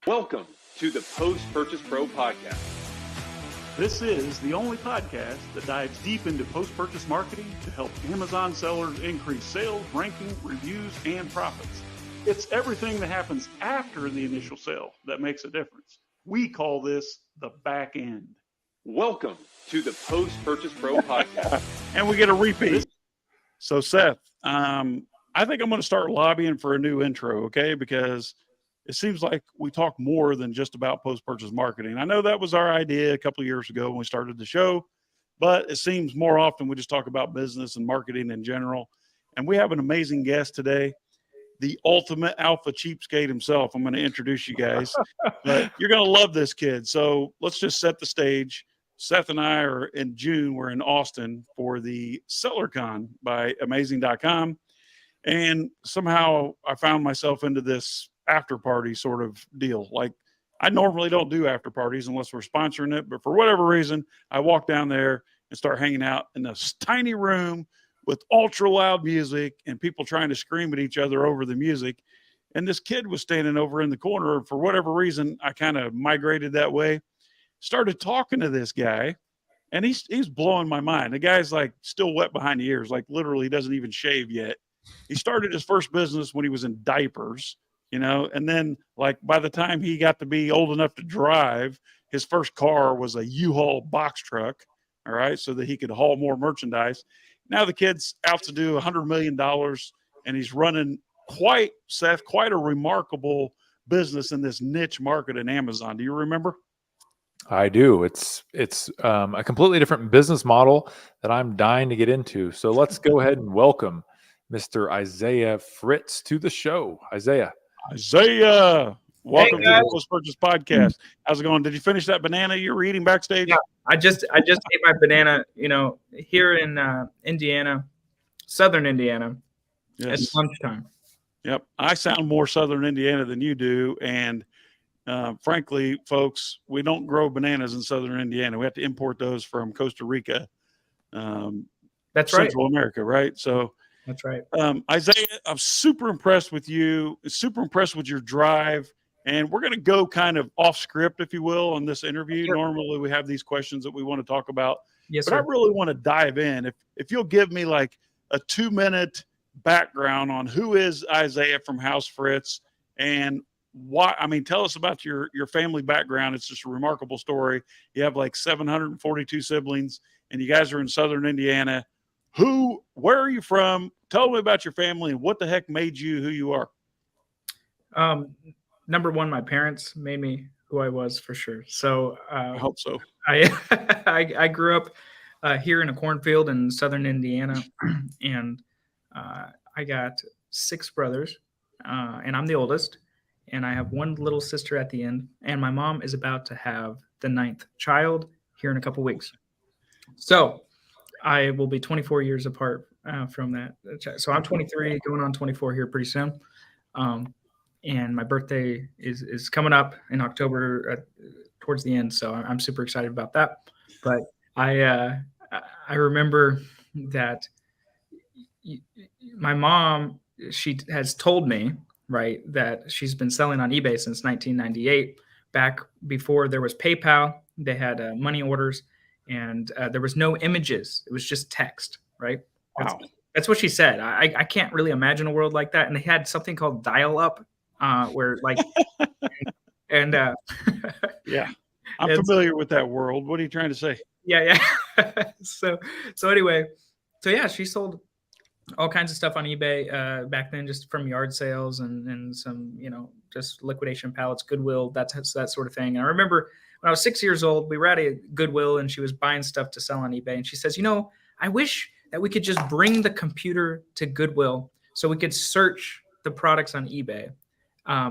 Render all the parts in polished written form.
Welcome to the Post-Purchase Pro Podcast. This is the only podcast that dives deep into post-purchase marketing to help Amazon sellers increase sales, ranking, reviews, and profits. It's everything that happens after the initial sale that makes a difference. We call this the back end. Welcome to the Post-Purchase Pro Podcast. And we get a repeat. So Seth, I think I'm going to start lobbying for a new intro, okay? Because it seems like we talk more than just about post-purchase marketing. I know that was our idea a couple of years ago when we started the show, but it seems more often we just talk about business and marketing in general. And we have an amazing guest today, the ultimate alpha cheapskate himself. I'm going to introduce you guys, but you're going to love this kid. So let's just set the stage. Seth and I are in June. We're in Austin for the SellerCon by Amazing.com. And somehow I found myself into this after party sort of deal. Like, I normally don't do after parties unless we're sponsoring it, but for whatever reason, I walk down there and start hanging out in this tiny room with ultra loud music and people trying to scream at each other over the music. And this kid was standing over in the corner. For whatever reason, I kind of migrated that way, started talking to this guy, and he's blowing my mind. The guy's like still wet behind the ears, like literally doesn't even shave yet. He started his first business when he was in diapers, you know, and then like by the time he got to be old enough to drive, his first car was a U-Haul box truck, all right, so that he could haul more merchandise. Now the kid's out to do $100 million, and he's running quite a remarkable business in this niche market in Amazon. Do you remember? I do. It's a completely different business model that I'm dying to get into. So let's go ahead and welcome Mr. Isaiah Fritz to the show. Isaiah, welcome to the Post Purchase Podcast. How's it going? Did you finish that banana you were eating backstage? Yeah, I just ate my banana. You know, here in Indiana, Southern Indiana, Yes. It's lunchtime. Yep, I sound more Southern Indiana than you do, and frankly, folks, we don't grow bananas in Southern Indiana. We have to import those from Costa Rica, That's right. Central America, right? So. That's right. Isaiah, I'm super impressed with you, super impressed with your drive. And we're going to go kind of off script, if you will, on this interview. Sure. Normally we have these questions that we want to talk about. Yes, but sir. I really want to dive in. If you'll give me like a 2-minute background on who is Isaiah from House Fritz and why. I mean, tell us about your family background. It's just a remarkable story. You have like 742 siblings, and you guys are in Southern Indiana. Where are you from? Tell me about your family and what the heck made you who you are. Number one, my parents made me who I was for sure. So I hope so. I grew up here in a cornfield in Southern Indiana, and I got 6 brothers, and I'm the oldest, and I have one little sister at the end, and my mom is about to have the 9th child here in a couple weeks. So I will be 24 years apart from that. So I'm 23, going on 24 here pretty soon. And my birthday is coming up in October towards the end. So I'm super excited about that. But I remember that my mom, she has told me, right, that she's been selling on eBay since 1998. Back before there was PayPal, they had money orders. And there was no images. It was just text, right? Wow. That's what she said. I can't really imagine a world like that. And they had something called dial-up where like – and yeah, I'm familiar with that world. What are you trying to say? Yeah. So anyway, so yeah, she sold all kinds of stuff on eBay back then, just from yard sales and some, you know, just liquidation pallets, Goodwill, that sort of thing. And I remember – when I was 6 years old, we were at a Goodwill and she was buying stuff to sell on eBay. And she says, you know, I wish that we could just bring the computer to Goodwill so we could search the products on eBay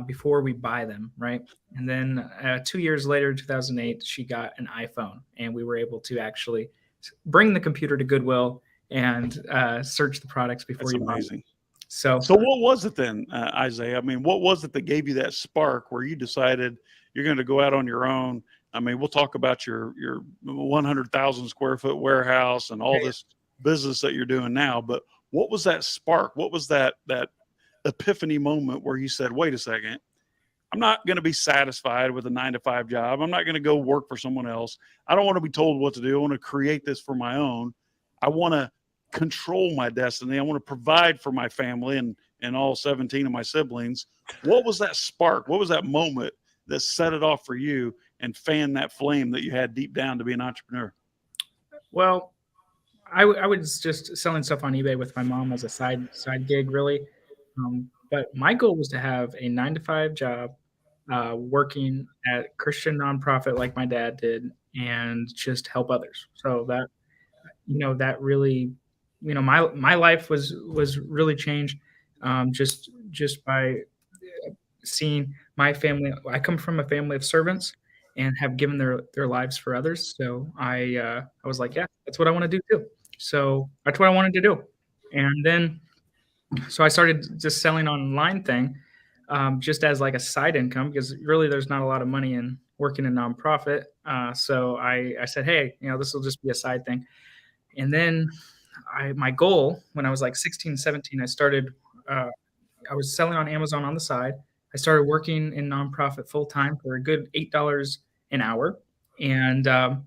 before we buy them, right? And then 2 years later, 2008, she got an iPhone and we were able to actually bring the computer to Goodwill and search the products before you buy them. So what was it then, Isaiah? I mean, what was it that gave you that spark where you decided you're going to go out on your own? I mean, we'll talk about your 100,000 square foot warehouse and all this business that you're doing now. But what was that spark? What was that epiphany moment where you said, wait a second, I'm not going to be satisfied with a 9-to-5 job. I'm not going to go work for someone else. I don't want to be told what to do. I want to create this for my own. I want to control my destiny. I want to provide for my family and all 17 of my siblings. What was that spark? What was that moment that set it off for you and fanned that flame that you had deep down to be an entrepreneur? Well, I was just selling stuff on eBay with my mom as a side gig, really. But my goal was to have a 9-to-5 job, working at Christian nonprofit like my dad did, and just help others. So that, that really, my life was really changed, just by seeing my family. I come from a family of servants and have given their lives for others. So I was like, yeah, that's what I want to do too. So that's what I wanted to do. And then, so I started just selling online thing, just as like a side income, because really there's not a lot of money in working in nonprofit. So I said, hey, this will just be a side thing. And then my goal when I was like 16, 17, I was selling on Amazon on the side. I started working in nonprofit full time for a good $8 an hour, and I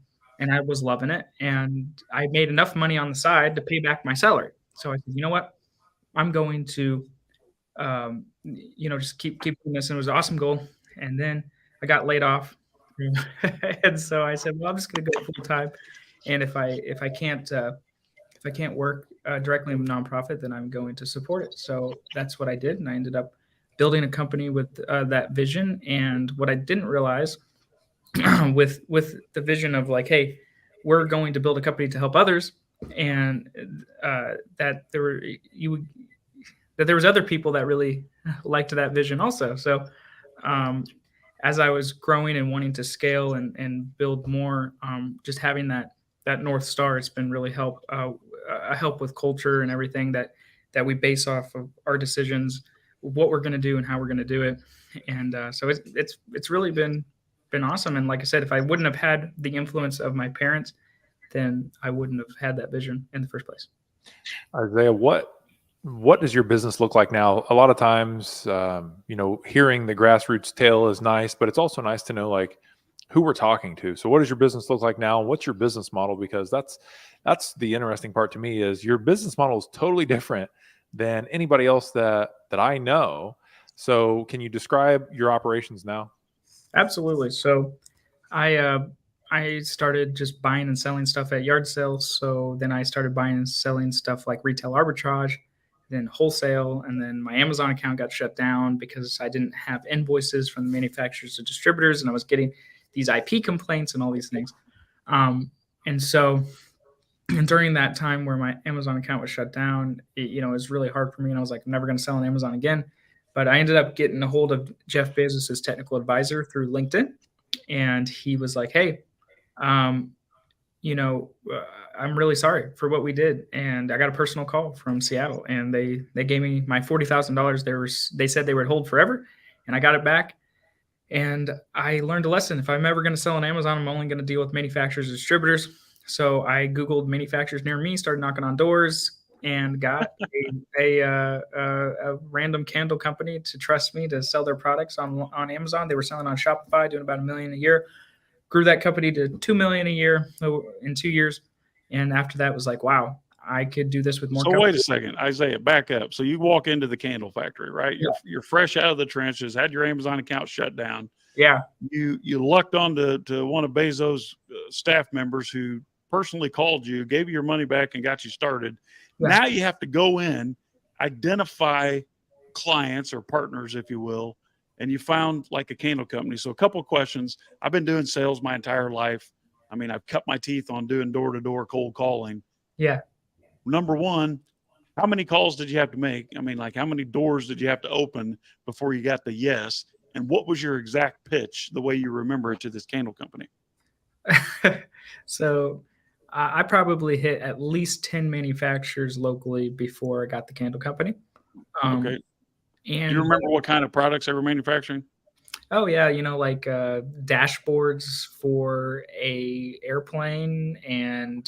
was loving it. And I made enough money on the side to pay back my salary. So I said, you know what, I'm going to, just keep doing this. And it was an awesome goal. And then I got laid off, and so I said, well, I'm just going to go full time. And if I can't work directly in a nonprofit, then I'm going to support it. So that's what I did, and I ended up building a company with that vision. And what I didn't realize with the vision of like, hey, we're going to build a company to help others, and that there was other people that really liked that vision also. So as I was growing and wanting to scale and build more, just having that North Star, it's been really help with culture and everything that we base off of our decisions, what we're going to do and how we're going to do it. And so it's really been awesome. And like I said, if I wouldn't have had the influence of my parents, then I wouldn't have had that vision in the first place. Isaiah, what does your business look like now? A lot of times, hearing the grassroots tale is nice, but it's also nice to know like who we're talking to. So what does your business look like now? What's your business model? Because that's the interesting part to me, is your business model is totally different than anybody else that I know. So can you describe your operations now? Absolutely. So I started just buying and selling stuff at yard sales. So then I started buying and selling stuff like retail arbitrage, then wholesale, and then my Amazon account got shut down because I didn't have invoices from the manufacturers and distributors, and I was getting these IP complaints and all these things. And so during that time where my Amazon account was shut down, it was really hard for me. And I was like, I'm never going to sell on Amazon again. But I ended up getting a hold of Jeff Bezos' technical advisor through LinkedIn. And he was like, hey, I'm really sorry for what we did. And I got a personal call from Seattle, and they gave me my $40,000. They said they would hold forever, and I got it back. And I learned a lesson. If I'm ever going to sell on Amazon, I'm only going to deal with manufacturers and distributors. So I Googled manufacturers near me, started knocking on doors, and got a random candle company to trust me to sell their products on Amazon. They were selling on Shopify, doing about $1 million a year. Grew that company to $2 million a year in 2 years. And after that was like, wow, I could do this with more. So wait a second, Isaiah, back up. So you walk into the candle factory, right? You're fresh out of the trenches, had your Amazon account shut down. Yeah. You lucked on to one of Bezos' staff members who personally called you, gave you your money back, and got you started. Yeah. Now you have to go in, identify clients or partners, if you will, and you found like a candle company. So a couple of questions. I've been doing sales my entire life. I mean, I've cut my teeth on doing door-to-door cold calling. Yeah. Number one, how many calls did you have to make? I mean, like how many doors did you have to open before you got the yes? And what was your exact pitch, the way you remember it, to this candle company? So I probably hit at least 10 manufacturers locally before I got the candle company. Okay. And do you remember what kind of products they were manufacturing? Oh yeah, like dashboards for a airplane, and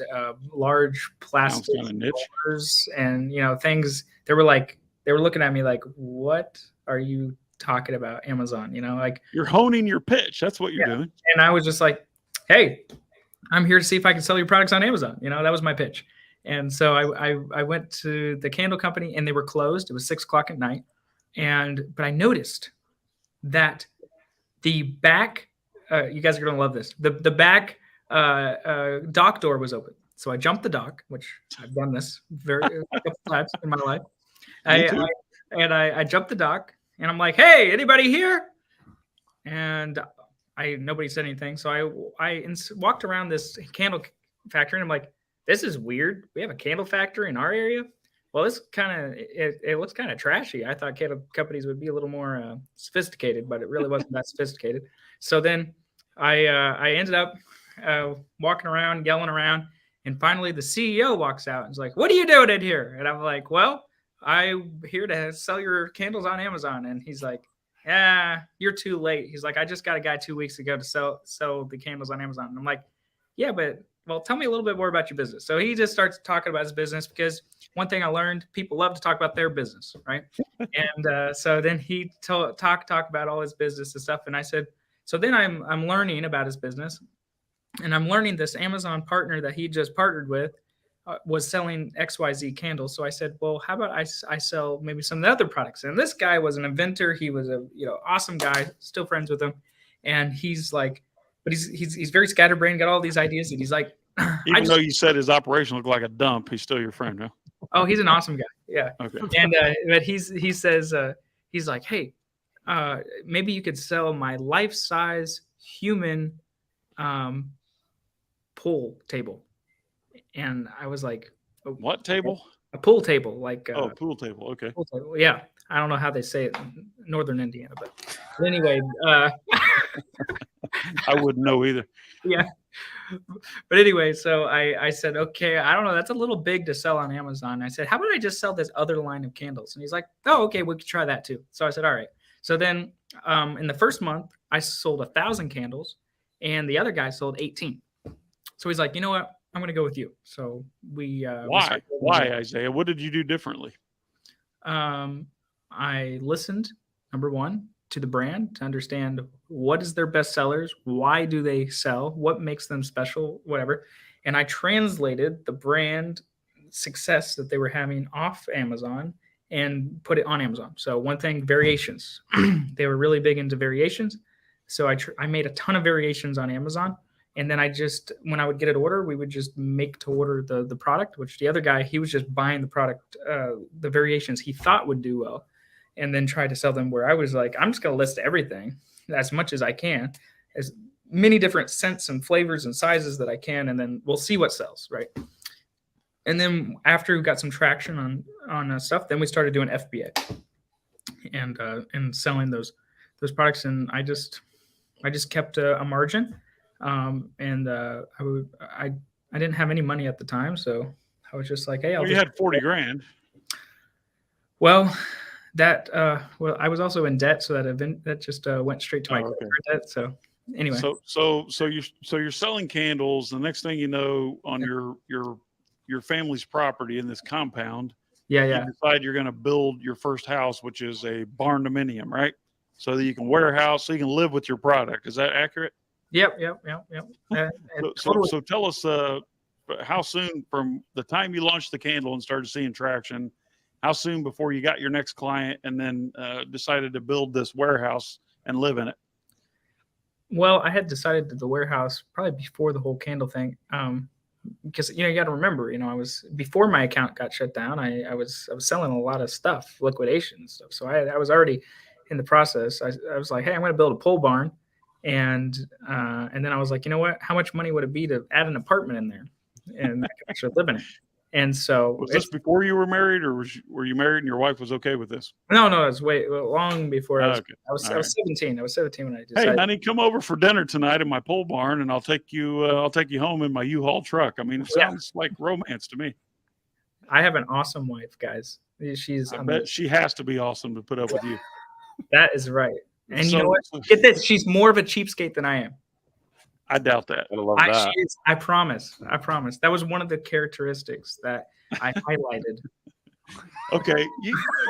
large plastic rollers, and things. They were looking at me like, what are you talking about Amazon, like You're honing your pitch. That's what you're doing. And I was just like, hey, I'm here to see if I can sell your products on Amazon. That was my pitch. And so I went to the candle company and they were closed. It was 6:00 at night. But I noticed that the back, you guys are going to love this. The back dock door was open. So I jumped the dock, which I've done this a couple times in my life. I jumped the dock and I'm like, hey, anybody here? And nobody said anything. So I walked around this candle factory and I'm like, this is weird. We have a candle factory in our area. Well, this it looks kind of trashy. I thought candle companies would be a little more sophisticated, but it really wasn't that sophisticated. So then I ended up walking around, yelling around, and finally the CEO walks out and is like, what are you doing in here? And I'm like, well, I'm here to sell your candles on Amazon. And he's like, yeah, you're too late. He's like, I just got a guy 2 weeks ago to sell the candles on Amazon. And I'm like, yeah, but well, tell me a little bit more about your business. So he just starts talking about his business because one thing I learned, people love to talk about their business, right? And so then he talk about all his business and stuff. And I said, so then I'm learning about his business, and I'm learning this Amazon partner that he just partnered with was selling XYZ candles. So I said, well, how about I sell maybe some of the other products? And this guy was an inventor. He was a awesome guy, still friends with him. And he's like, but he's very scatterbrained, got all these ideas, and he's like, even though you said his operation looked like a dump, he's still your friend, huh? Oh, he's an awesome guy. Yeah. Okay. And but he says he's like, hey, maybe you could sell my life-size human pool table. And I was like, what table? A pool table, like pool table. Okay. Pool table. Yeah. I don't know how they say it in Northern Indiana, but anyway, I wouldn't know either. Yeah. But anyway, so I said, okay, I don't know. That's a little big to sell on Amazon. I said, how about I just sell this other line of candles? And he's like, oh, okay, we could try that too. So I said, all right. So then in the first month, I sold 1,000 candles and the other guy sold 18. So he's like, you know what? I'm going to go with you. So why, Isaiah? What did you do differently? I listened, number one, to the brand to understand what is their best sellers, why do they sell, what makes them special, whatever. And I translated the brand success that they were having off Amazon and put it on Amazon. So one thing, variations. They were really big into variations. So I made a ton of variations on Amazon. And then when I would get an order, we would just make to order the product, which the other guy, he was just buying the product, the variations he thought would do well, and then try to sell them, where I was like, I'm just going to list everything as much as I can, as many different scents and flavors and sizes that I can, and then we'll see what sells, right? And then after we got some traction on stuff, then we started doing FBA and selling those products, and I just kept a margin, and I didn't have any money at the time, so I was just like, hey, you had 40 grand. Well, I was also in debt, so that just went straight to my credit card debt. So anyway, so you're selling candles. The next thing you know, on your family's property in this compound, you decide you're going to build your first house, which is a barn dominium, right? So that you can warehouse, so you can live with your product. Is that accurate? Yep. So tell us how soon from the time you launched the candle and started seeing traction, how soon before you got your next client and then decided to build this warehouse and live in it? Well, I had decided that the warehouse probably before the whole candle thing, because you got to remember, I was before my account got shut down. I was selling a lot of stuff, liquidation stuff. So I was already in the process. I was like, hey, I'm going to build a pole barn, and then I was like, you know what? How much money would it be to add an apartment in there, and I could actually live in it? And so, was this before you were married, or were you married and your wife was okay with this? No, it was long before. I was 17. I was 17 when I decided. Hey, honey, come over for dinner tonight in my pole barn, and I'll take you home in my U-Haul truck. I mean, it sounds like romance to me. I have an awesome wife, guys. I bet she has to be awesome to put up with you. That is right. And you know what? Get this. She's more of a cheapskate than I am. I doubt that. I love that. I promise. That was one of the characteristics that I highlighted Okay,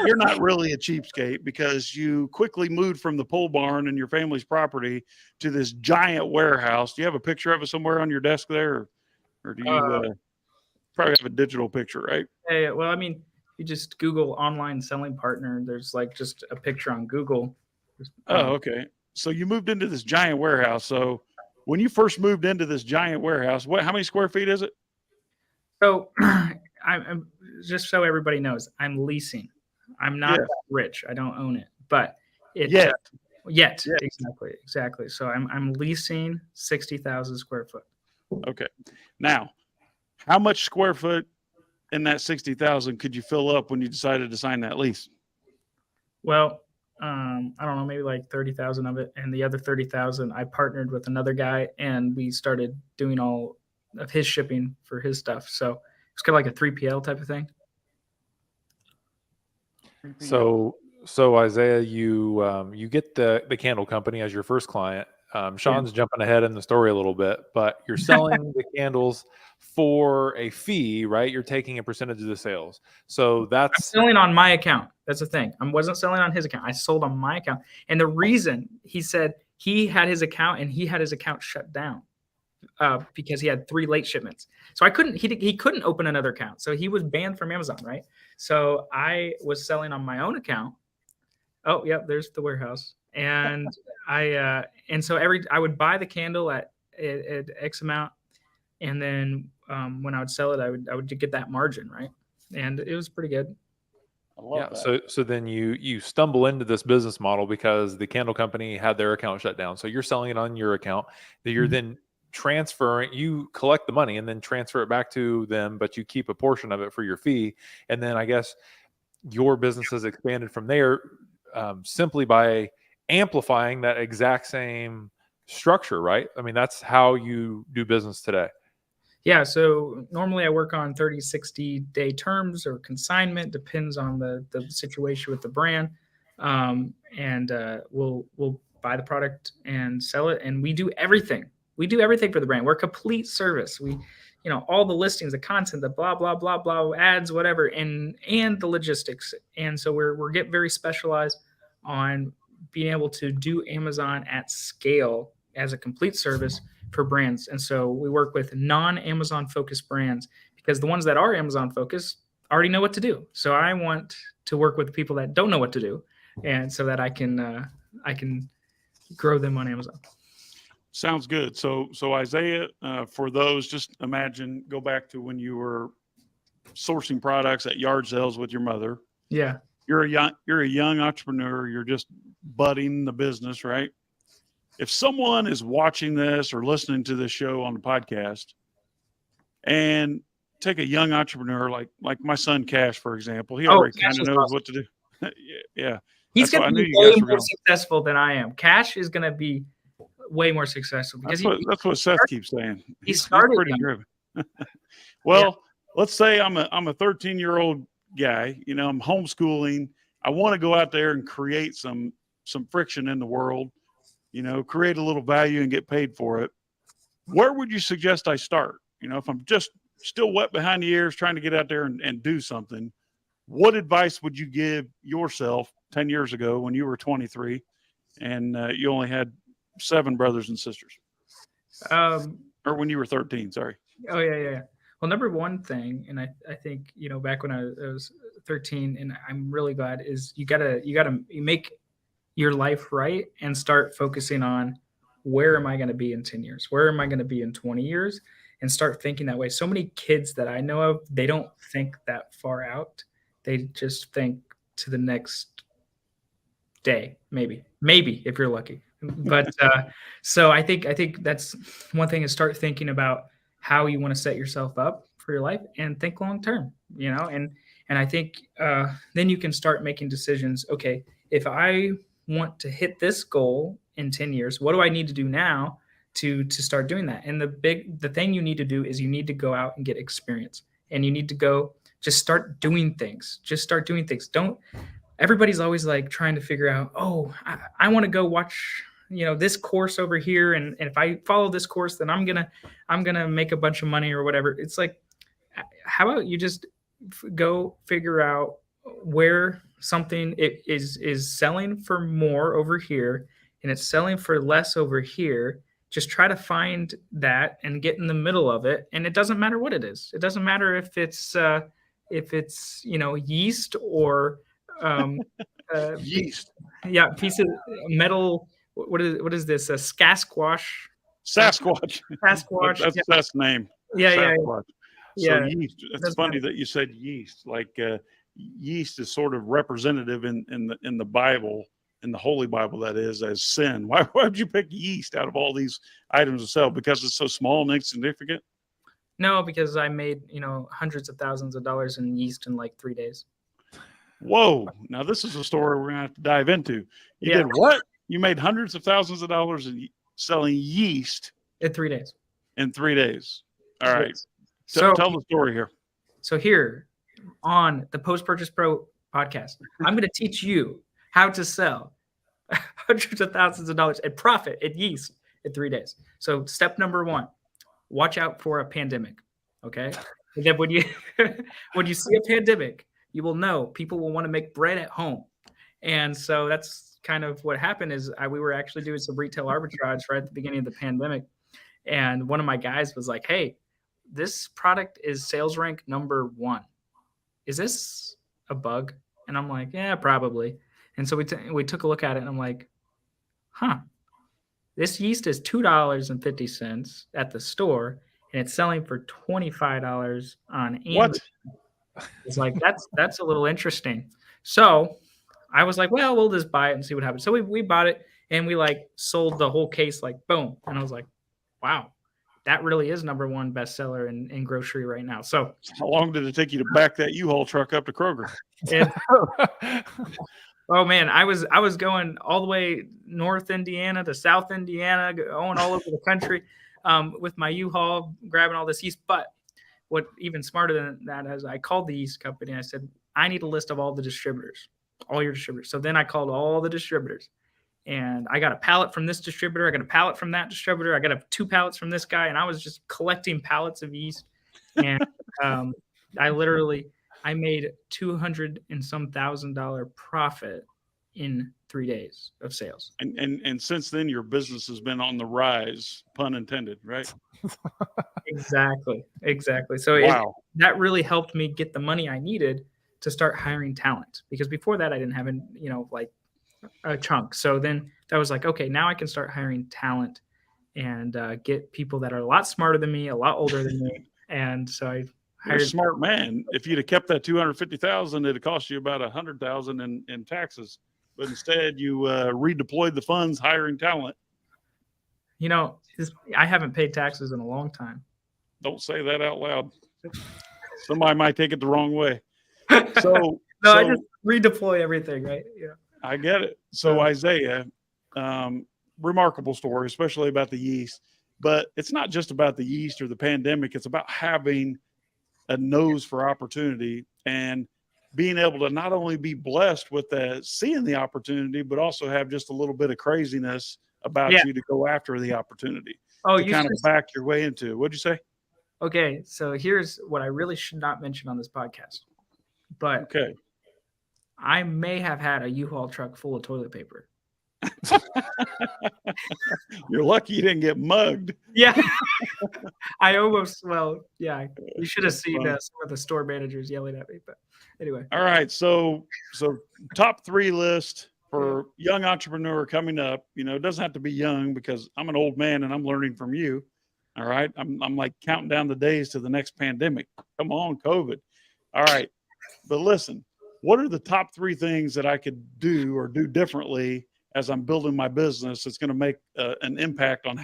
you're not really a cheapskate because you quickly moved from the pole barn and your family's property to this giant warehouse. Do you have a picture of it somewhere on your desk there, or do you probably have a digital picture, right? Hey, well, I mean, you just Google online selling partner. There's like just a picture on Google. Oh, okay. So you moved into this giant warehouse. So when you first moved into this giant warehouse, how many square feet is it? So I'm just so everybody knows, I'm leasing. I'm not Yeah. that rich. I don't own it, but it Yet. yet Yes. exactly. So I'm leasing 60,000 square foot. Okay. Now, how much square foot in that 60,000 could you fill up when you decided to sign that lease? Well, I don't know, maybe like 30,000 of it, and the other 30,000, I partnered with another guy, and we started doing all of his shipping for his stuff. So it's kind of like a 3PL type of thing. So Isaiah, you get the candle company as your first client. Sean's jumping ahead in the story a little bit, but you're selling the candles for a fee, right? You're taking a percentage of the sales. So I'm that's selling on my account. That's the thing. I wasn't selling on his account. I sold on my account. And the reason he said he had his account and he had his account shut down because he had 3 late shipments. So he couldn't open another account. So he was banned from Amazon, right? So I was selling on my own account. Oh, yeah, there's the warehouse. And I would buy the candle at X amount, and then when I would sell it, I would get that margin, right? And it was pretty good. I love yeah. that. So then you stumble into this business model because the candle company had their account shut down. So you're selling it on your account. That you're then transferring. You collect the money and then transfer it back to them, but you keep a portion of it for your fee. And then I guess your business has expanded from there simply by amplifying that exact same structure, right? I mean, that's how you do business today. Yeah, so normally I work on 30, 60-day terms or consignment, depends on the situation with the brand. We'll buy the product and sell it, and we do everything. We do everything for the brand. We're a complete service. We, all the listings, the content, the blah, blah, blah, blah, ads, whatever, and the logistics. And so we're getting very specialized on being able to do Amazon at scale as a complete service for brands. And so we work with non-Amazon focused brands because the ones that are Amazon focused already know what to do. So I want to work with people that don't know what to do, and so that I can grow them on Amazon. Sounds good. So Isaiah, for those, just imagine, go back to when you were sourcing products at yard sales with your mother. Yeah. You're a young entrepreneur. You're just budding the business, right? If someone is watching this or listening to this show on the podcast, and take a young entrepreneur like my son Cash, for example, he already kind of knows what to do. Yeah. He's going to be way more successful than I am. Cash is going to be way more successful because that's what Seth keeps saying. He's pretty driven. Well, let's say I'm a 13-year-old guy. I'm homeschooling. I want to go out there and create some friction in the world. Create a little value and get paid for it. Where would you suggest I start? If I'm just still wet behind the ears trying to get out there and do something, what advice would you give yourself 10 years ago when you were 23 and you only had 7 brothers and sisters? Or when you were 13, sorry. Oh, yeah. Well, number one thing, and I think, back when I was 13, and I'm really glad, is you gotta make your life right and start focusing on where am I going to be in 10 years? Where am I going to be in 20 years? And start thinking that way. So many kids that I know of, they don't think that far out. They just think to the next day, maybe if you're lucky. But so I think that's one thing, is start thinking about how you want to set yourself up for your life and think long term, and I think then you can start making decisions. Okay, if I want to hit this goal in 10 years, what do I need to do now to start doing that? And the thing you need to do is you need to go out and get experience, and you need to go just start doing things. Everybody's always like trying to figure out, I want to go watch, this course over here. And if I follow this course, then I'm going to make a bunch of money or whatever. It's like, how about you just go figure out where something is selling for more over here and it's selling for less over here. Just try to find that and get in the middle of it. And it doesn't matter what it is. It doesn't matter if it's yeast or Yeast. yeah, piece of metal. What is this? A Sasquatch? Sasquatch. Sasquatch. That's yeah. Seth's name. Yeah, yeah, Sasquatch. So yeah. yeast. It's That's funny funny. that you said yeast. Like yeast is sort of representative in the Bible, in the Holy Bible, that is, as sin. Why would you pick yeast out of all these items to sell? Because it's so small and insignificant? No, because I made hundreds of thousands of dollars in yeast in like 3 days. Whoa! Now this is a story we're gonna have to dive into. You Yeah. did what? You made hundreds of thousands of dollars in selling yeast In 3 days. in 3 days. All right. Yes. So Tell the story here. So here on the Post Purchase Pro podcast, I'm going to teach you how to sell hundreds of thousands of dollars and profit in yeast in 3 days. So step number 1, watch out for a pandemic. Okay. And then when you see a pandemic, you will know people will want to make bread at home. And so that's kind of what happened is we were actually doing some retail arbitrage right at the beginning of the pandemic. And one of my guys was like, hey, this product is sales rank number 1. Is this a bug? And I'm like, yeah, probably. And so we took a look at it and I'm like, this yeast is $2.50 at the store and it's selling for $25 on Amazon. What? It's like, that's a little interesting. So I was like, well, we'll just buy it and see what happens. So we bought it and we like sold the whole case, like boom. And I was like, wow, that really is number 1 bestseller in grocery right now. So How long did it take you to back that U-Haul truck up to Kroger? and, oh man, I was going all the way North Indiana to South Indiana, going all over the country with my U-Haul, grabbing all this yeast. But what even smarter than that is I called the yeast company and I said, I need a list of all the distributors, all your distributors. So then I called all the distributors and I got a pallet from this distributor. I got a pallet from that distributor. I got 2 pallets from this guy. And I was just collecting pallets of yeast. And I made $200 and some $1,000 profit in 3 days of sales. And since then, your business has been on the rise, pun intended, right? Exactly. So Wow. that really helped me get the money I needed to start hiring talent, because before that I didn't have like a chunk. So then that was like, okay, now I can start hiring talent and get people that are a lot smarter than me, a lot older than me. And so I You're hired a smart man. If you'd have kept that $250,000, it'd cost you about $100,000 in taxes. But instead, you redeployed the funds hiring talent. I haven't paid taxes in a long time. Don't say that out loud. Somebody might take it the wrong way. I just redeploy everything, right? Yeah. I get it. So Isaiah, remarkable story, especially about the yeast. But it's not just about the yeast or the pandemic. It's about having a nose for opportunity and being able to not only be blessed with seeing the opportunity, but also have just a little bit of craziness about you to go after the opportunity. To kind of back your way into. What'd you say? Okay, so here's what I really should not mention on this podcast. But okay, I may have had a U-Haul truck full of toilet paper. You're lucky you didn't get mugged. Yeah. You should have seen some of the store managers yelling at me. But anyway. All right, so top 3 list for young entrepreneur coming up. It doesn't have to be young because I'm an old man and I'm learning from you. All right, I'm like counting down the days to the next pandemic. Come on, COVID. All right, but listen, what are the top 3 things that I could do or do differently as I'm building my business that's going to make an impact on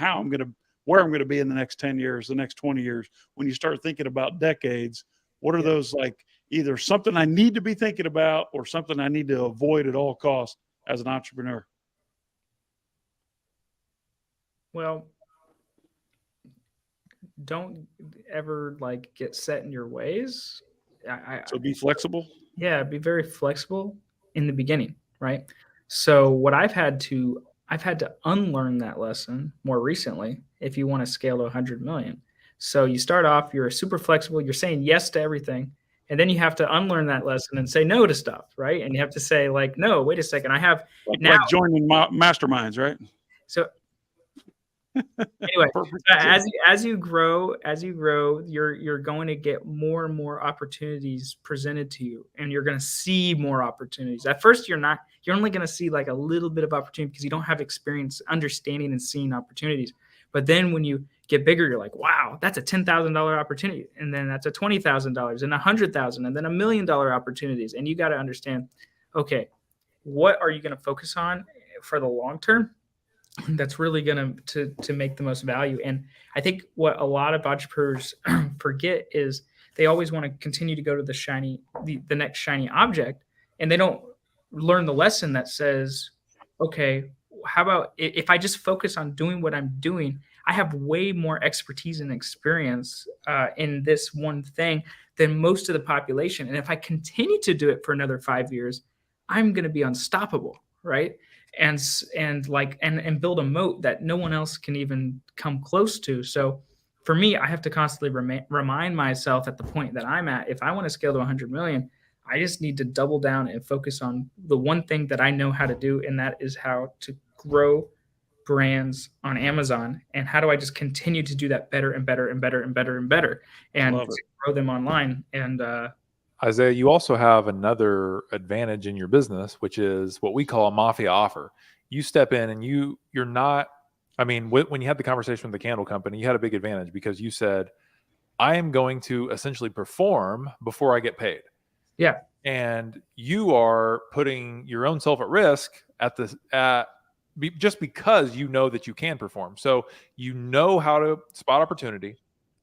where I'm going to be in the next 10 years, the next 20 years? When you start thinking about decades, what are those, like, either something I need to be thinking about or something I need to avoid at all costs as an entrepreneur? Well, don't ever get set in your ways. So be flexible. Yeah, be very flexible in the beginning, right? So what I've had to unlearn that lesson more recently if you want to scale to 100 million. So you start off, you're super flexible, you're saying yes to everything, And then you have to unlearn that lesson and say no to stuff, right? And you have to say like, no, wait a second, I have now. Like joining masterminds, right? So anyway, Perfect. as you grow, you're going to get more and more opportunities presented to you, and you're going to see more opportunities. At first, you're only going to see like a little bit of opportunity because you don't have experience understanding and seeing opportunities. But then when you get bigger, you're like, wow, that's a $10,000 opportunity, and then that's a $20,000, and $100,000, and then $1 million opportunities. And you got to understand, okay, what are you going to focus on for the long term? That's really going to make the most value. And I think what a lot of entrepreneurs forget is they always want to continue to go to the next shiny object, and they don't learn the lesson that says, okay, how about if I just focus on doing what I'm doing? I have way more expertise and experience in this one thing than most of the population. And if I continue to do it for another 5 years, I'm going to be unstoppable, right? And build a moat that no one else can even come close to. So for me, I have to constantly remind myself at the point that I'm at, if I want to scale to 100 million, I just need to double down and focus on the one thing that I know how to do. And that is how to grow brands on Amazon. And how do I just continue to do that better and better and better and better and better and grow them online. And, Isaiah, you also have another advantage in your business, which is what we call a mafia offer. You step in and you're not, I mean, when you had the conversation with the candle company, you had a big advantage because you said, I am going to essentially perform before I get paid. Yeah. And you are putting your own self at risk just because you know that you can perform. So you know how to spot opportunity.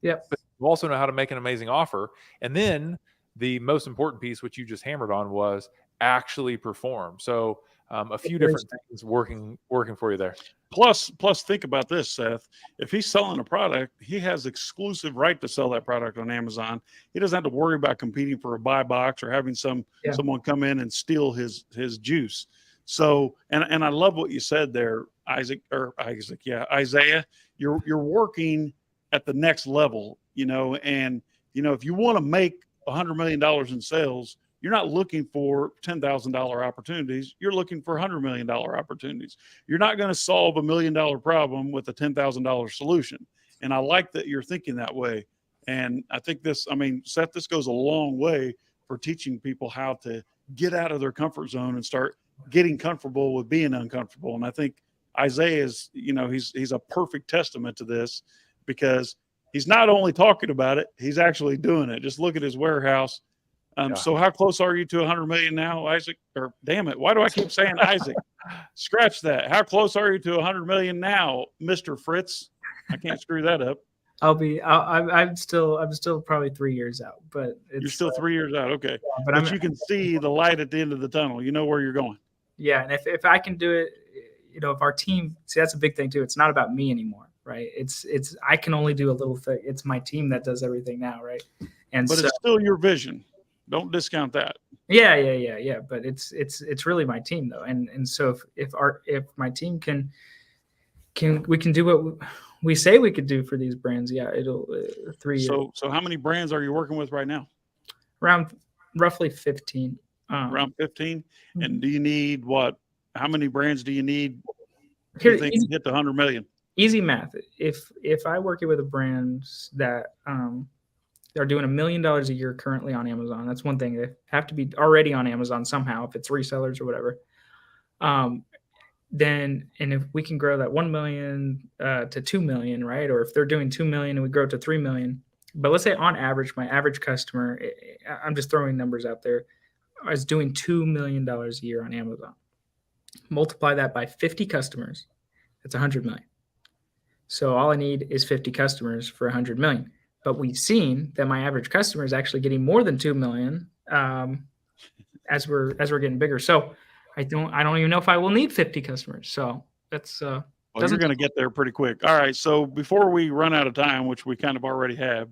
Yep. But you also know how to make an amazing offer. And then the most important piece, which you just hammered on, was actually perform. So a few different things working for you there. Plus, think about this, Seth. If he's selling a product, he has exclusive right to sell that product on Amazon. He doesn't have to worry about competing for a buy box or having someone come in and steal his juice. So, and I love what you said there, Isaiah. You're working at the next level, and if you want to make $100 million in sales, you're not looking for $10,000 opportunities. You're looking for $100 million opportunities. You're not going to solve $1 million problem with a $10,000 solution. And I like that you're thinking that way. And I think Seth, this goes a long way for teaching people how to get out of their comfort zone and start getting comfortable with being uncomfortable. And I think Isaiah is, he's a perfect testament to this, because he's not only talking about it, he's actually doing it. Just look at his warehouse. So how close are you to 100 million now, Isaac? Or damn it, why do I keep saying Isaac? Scratch that. How close are you to 100 million now, Mr. Fritz? I can't screw that up. I'm still probably 3 years out, but you're still 3 years out. Okay. Yeah, but you can see the light at the end of the tunnel. You know where you're going. Yeah. And if I can do it, if our team, see, that's a big thing too. It's not about me anymore. Right. I can only do a little thing. It's my team that does everything now. Right. But it's still your vision. Don't discount that. Yeah. But it's really my team though. And so if my team we can do what we say we could do for these brands. Yeah. It'll 3 years. So how many brands are you working with right now? Around roughly 15. Around 15. And do you need how many brands do you need? Here, you think to hit the 100 million? Easy math. If I work with a brand that they're doing $1 million a year currently on Amazon, that's one thing. They have to be already on Amazon somehow, if it's resellers or whatever. And if we can grow that 1 million to 2 million, right? Or if they're doing 2 million and we grow to 3 million, but let's say on average, my average customer, I'm just throwing numbers out there, is doing $2 million a year on Amazon. Multiply that by 50 customers, that's 100 million. So all I need is 50 customers for 100 million. But we've seen that my average customer is actually getting more than 2 million as we're getting bigger. So I don't even know if I will need 50 customers. So that's you're going to get there pretty quick. All right. So before we run out of time, which we kind of already have,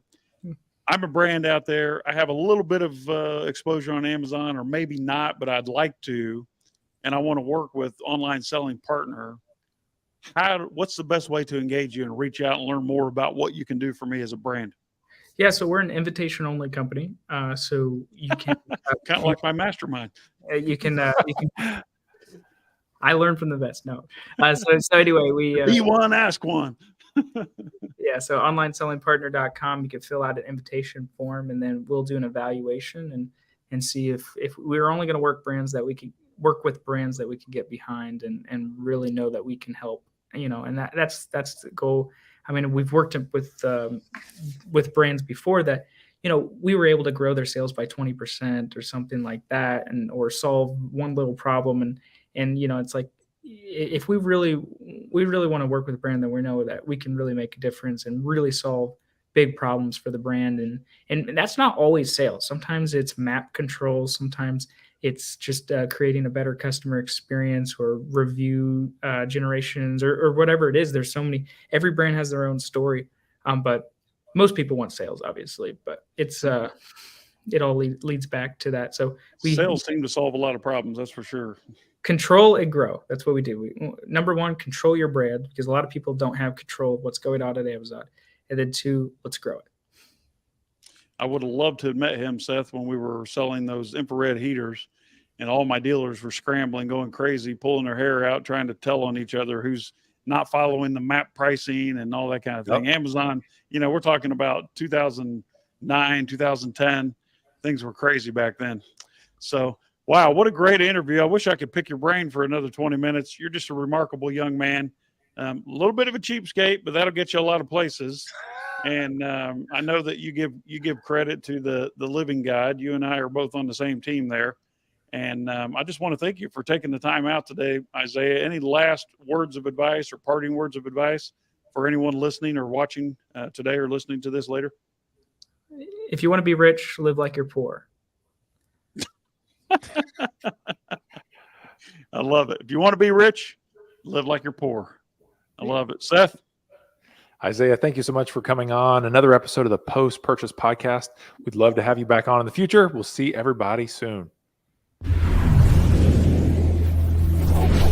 I'm a brand out there. I have a little bit of exposure on Amazon, or maybe not, but I'd like to, and I want to work with Online Selling Partner. What's the best way to engage you and reach out and learn more about what you can do for me as a brand? Yeah, so we're an invitation only company. So you can Kind of like my mastermind. you can I learned from the best. No. So anyway, we Be one, ask one. yeah, so onlinesellingpartner.com, you can fill out an invitation form, and then we'll do an evaluation and see if we're only going to work with brands that we can get behind and really know that we can help, and that's the goal. I mean, we've worked with brands before that, we were able to grow their sales by 20% or something like that, or solve one little problem. And it's like, if we really want to work with a brand, then we know that we can really make a difference and really solve big problems for the brand. And that's not always sales. Sometimes it's map control. Sometimes it's just creating a better customer experience or review generations or whatever it is. There's so many. Every brand has their own story, but most people want sales, obviously. But it's it all leads back to that. So Sales seem to solve a lot of problems. That's for sure. Control and grow. That's what we do. Number one, control your brand, because a lot of people don't have control of what's going on at Amazon. And then two, let's grow it. I would have loved to have met him, Seth, when we were selling those infrared heaters, and all my dealers were scrambling, going crazy, pulling their hair out, trying to tell on each other who's not following the map pricing and all that kind of thing. Yep. Amazon, we're talking about 2009, 2010. Things were crazy back then. So, wow, what a great interview. I wish I could pick your brain for another 20 minutes. You're just a remarkable young man. A little bit of a cheapskate, but that'll get you a lot of places. And I know that you give credit to the Living Guide. You and I are both on the same team there. And I just want to thank you for taking the time out today, Isaiah. Any last words of advice or parting words of advice for anyone listening or watching today or listening to this later? If you want to be rich, live like you're poor. I love it. If you want to be rich, live like you're poor. I love it. Seth? Isaiah, thank you so much for coming on another episode of the Post Purchase Podcast. We'd love to have you back on in the future. We'll see everybody soon.